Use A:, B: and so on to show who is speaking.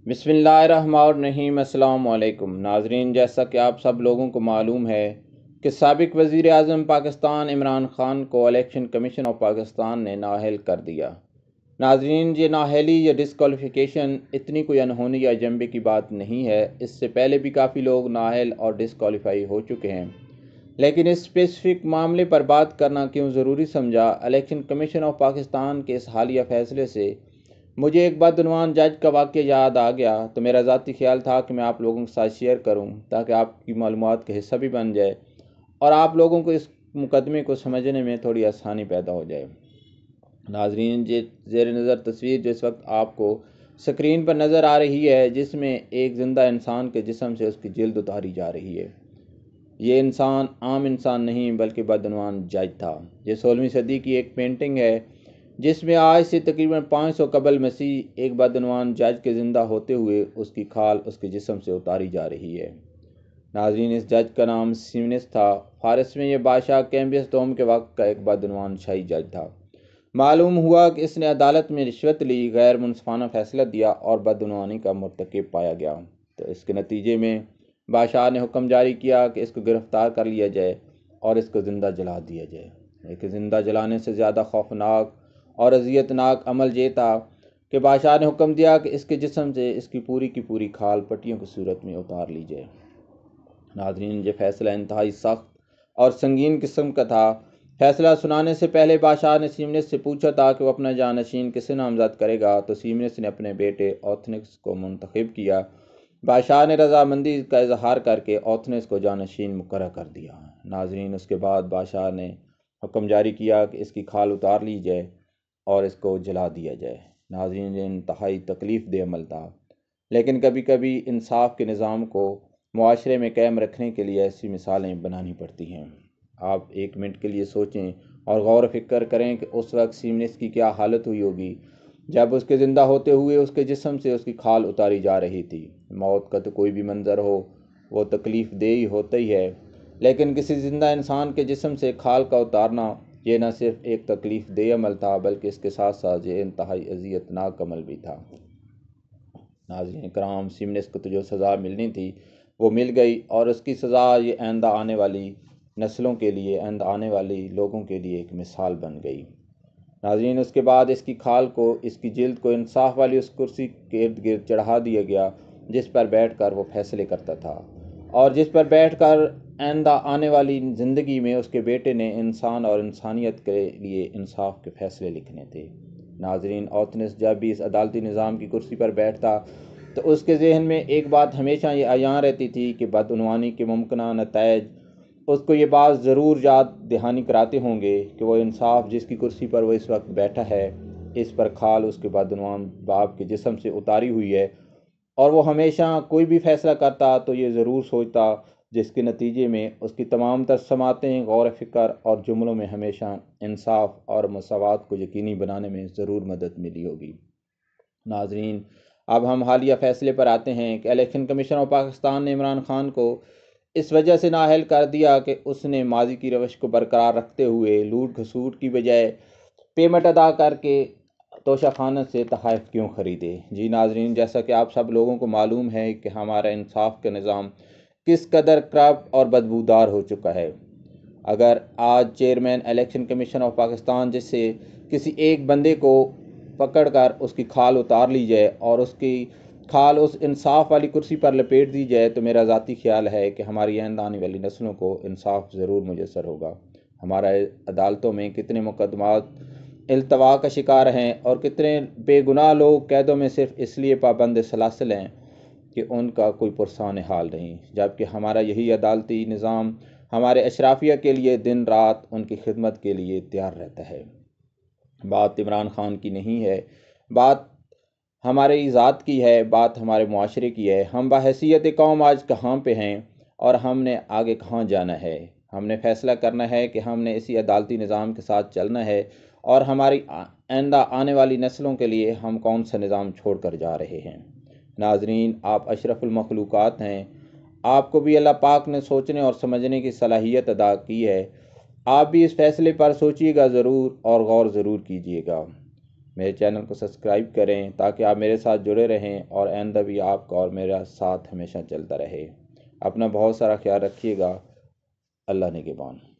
A: بسم اللہ الرحمن الرحیم۔ السلام علیکم ناظرین، جیسا کہ آپ سب لوگوں کو معلوم ہے کہ سابق وزیر اعظم پاکستان عمران خان کو الیکشن کمیشن آف پاکستان نے نااہل کر دیا۔ ناظرین، یہ نااہلی یا ڈسکوالیفیکیشن اتنی کوئی انہونی یا جنبے کی بات نہیں ہے۔ اس سے پہلے بھی کافی لوگ نااہل اور ڈسکوالیفائی ہو چکے ہیں، لیکن اس اسپیسیفک معاملے پر بات کرنا کیوں ضروری سمجھا؟ الیکشن کمیشن آف پاکستان کے اس حالیہ فیصلے سے مجھے ایک بدعنوان جج کا واقعہ یاد آ گیا، تو میرا ذاتی خیال تھا کہ میں آپ لوگوں کے ساتھ شیئر کروں تاکہ آپ کی معلومات کا حصہ بھی بن جائے اور آپ لوگوں کو اس مقدمے کو سمجھنے میں تھوڑی آسانی پیدا ہو جائے۔ ناظرین، زیر نظر تصویر جو اس وقت آپ کو سکرین پر نظر آ رہی ہے، جس میں ایک زندہ انسان کے جسم سے اس کی جلد اتاری جا رہی ہے۔ یہ انسان عام انسان نہیں بلکہ بدعنوان جج تھا۔ یہ 16ویں صدی کی ایک پینٹنگ ہے جس میں آج سے تقریباً 500 قبل مسیح ایک بدعنوان جج کے زندہ ہوتے ہوئے اس کی کھال اس کے جسم سے اتاری جا رہی ہے۔ ناظرین، اس جج کا نام سیمنس تھا۔ فارس میں یہ بادشاہ کیمبیس دوم کے وقت کا ایک بدعنوان شاہی جج تھا۔ معلوم ہوا کہ اس نے عدالت میں رشوت لی، غیر منصفانہ فیصلہ دیا اور بدعنوانی کا مرتکب پایا گیا۔ تو اس کے نتیجے میں بادشاہ نے حکم جاری کیا کہ اس کو گرفتار کر لیا جائے اور اس کو زندہ جلا دیا جائے۔ لیکن زندہ جلانے سے زیادہ خوفناک اور اذیت ناک عمل یہ تھا کہ بادشاہ نے حکم دیا کہ اس کے جسم سے اس کی پوری کھال پٹیوں کی صورت میں اتار لی جائے۔ ناظرین، یہ فیصلہ انتہائی سخت اور سنگین قسم کا تھا۔ فیصلہ سنانے سے پہلے بادشاہ نے سیمنس سے پوچھا تھا کہ وہ اپنا جانشین کسے نامزد کرے گا، تو سیمنس نے اپنے بیٹے اوتھنکس کو منتخب کیا۔ بادشاہ نے رضامندی کا اظہار کر کے اوتھنکس کو جانشین مقرر کر دیا۔ ناظرین، اس کے بعد بادشاہ نے حکم جاری کیا کہ اس کی کھال اتار لی جائے اور اس کو جلا دیا جائے۔ ناظرین، یہ انتہائی تکلیف دہ عمل تھا، لیکن کبھی کبھی انصاف کے نظام کو معاشرے میں قائم رکھنے کے لیے ایسی مثالیں بنانی پڑتی ہیں۔ آپ ایک منٹ کے لیے سوچیں اور غور و فکر کریں کہ اس وقت سیمنس کی کیا حالت ہوئی ہوگی جب اس کے زندہ ہوتے ہوئے اس کے جسم سے اس کی کھال اتاری جا رہی تھی۔ موت کا تو کوئی بھی منظر ہو وہ تکلیف دہ ہی ہوتا ہی ہے، لیکن کسی زندہ انسان کے جسم سے کھال کا اتارنا یہ نہ صرف ایک تکلیف دہ عمل تھا بلکہ اس کے ساتھ ساتھ یہ انتہائی اذیت ناک عمل بھی تھا۔ ناظرین کرام، سیمنس کو تو جو سزا ملنی تھی وہ مل گئی، اور اس کی سزا یہ آئندہ آنے والی نسلوں کے لیے، آئندہ آنے والی لوگوں کے لیے ایک مثال بن گئی۔ ناظرین، اس کے بعد اس کی کھال کو، اس کی جلد کو انصاف والی اس کرسی کے ارد گرد چڑھا دیا گیا جس پر بیٹھ کر وہ فیصلے کرتا تھا، اور جس پر بیٹھ کر آئندہ آنے والی زندگی میں اس کے بیٹے نے انسان اور انسانیت کے لیے انصاف کے فیصلے لکھنے تھے۔ ناظرین، اوتھنکس جب بھی اس عدالتی نظام کی کرسی پر بیٹھتا تو اس کے ذہن میں ایک بات ہمیشہ یہ عیاں رہتی تھی کہ بدعنوانی کے ممکنہ نتائج اس کو یہ بات ضرور یاد دہانی کراتے ہوں گے کہ وہ انصاف جس کی کرسی پر وہ اس وقت بیٹھا ہے، اس پر کھال اس کے بدعنوان باپ کے جسم سے اتاری ہوئی ہے، اور وہ ہمیشہ کوئی بھی فیصلہ کرتا تو یہ ضرور سوچتا جس کے نتیجے میں اس کی تمام تر سماعتیں، غور و فکر اور جملوں میں ہمیشہ انصاف اور مساوات کو یقینی بنانے میں ضرور مدد ملی ہوگی۔ ناظرین، اب ہم حالیہ فیصلے پر آتے ہیں کہ الیکشن کمیشن آف پاکستان نے عمران خان کو اس وجہ سے نااہل کر دیا کہ اس نے ماضی کی روش کو برقرار رکھتے ہوئے لوٹ کھسوٹ کی بجائے پیمنٹ ادا کر کے توشہ خانہ سے تحائف کیوں خریدے۔ جی ناظرین، جیسا کہ آپ سب لوگوں کو معلوم ہے کہ ہمارا انصاف کا نظام کس قدر کرپٹ اور بدبودار ہو چکا ہے۔ اگر آج chairman election commission of Pakistan جس سے کسی ایک بندے کو پکڑ کر اس کی کھال اتار لی جائے اور اس کی کھال اس انصاف والی کرسی پر لپیٹ دی جائے، تو میرا ذاتی خیال ہے کہ ہماری آئندہ آنے والی نسلوں کو انصاف ضرور میسر ہوگا۔ ہمارا عدالتوں میں کتنے مقدمات التوا کا شکار ہیں اور کتنے بے گناہ لوگ قیدوں میں صرف اس لیے پابند سلاسل ہیں کہ ان کا کوئی پرسان حال نہیں، جبکہ ہمارا یہی عدالتی نظام ہمارے اشرافیہ کے لیے دن رات ان کی خدمت کے لیے تیار رہتا ہے۔ بات عمران خان کی نہیں ہے، بات ہماری ذات کی ہے، بات ہمارے معاشرے کی ہے۔ ہم بحیثیت قوم آج کہاں پہ ہیں اور ہم نے آگے کہاں جانا ہے؟ ہم نے فیصلہ کرنا ہے کہ ہم نے اسی عدالتی نظام کے ساتھ چلنا ہے، اور ہماری آئندہ آنے والی نسلوں کے لیے ہم کون سا نظام چھوڑ کر جا رہے ہیں۔ ناظرین، آپ اشرف المخلوقات ہیں، آپ کو بھی اللہ پاک نے سوچنے اور سمجھنے کی صلاحیت عطا کی ہے۔ آپ بھی اس فیصلے پر سوچیے گا ضرور اور غور ضرور کیجیے گا۔ میرے چینل کو سبسکرائب کریں تاکہ آپ میرے ساتھ جڑے رہیں اور آئندہ بھی آپ کا اور میرا ساتھ ہمیشہ چلتا رہے۔ اپنا بہت سارا خیال رکھیے گا۔ اللہ نگہبان۔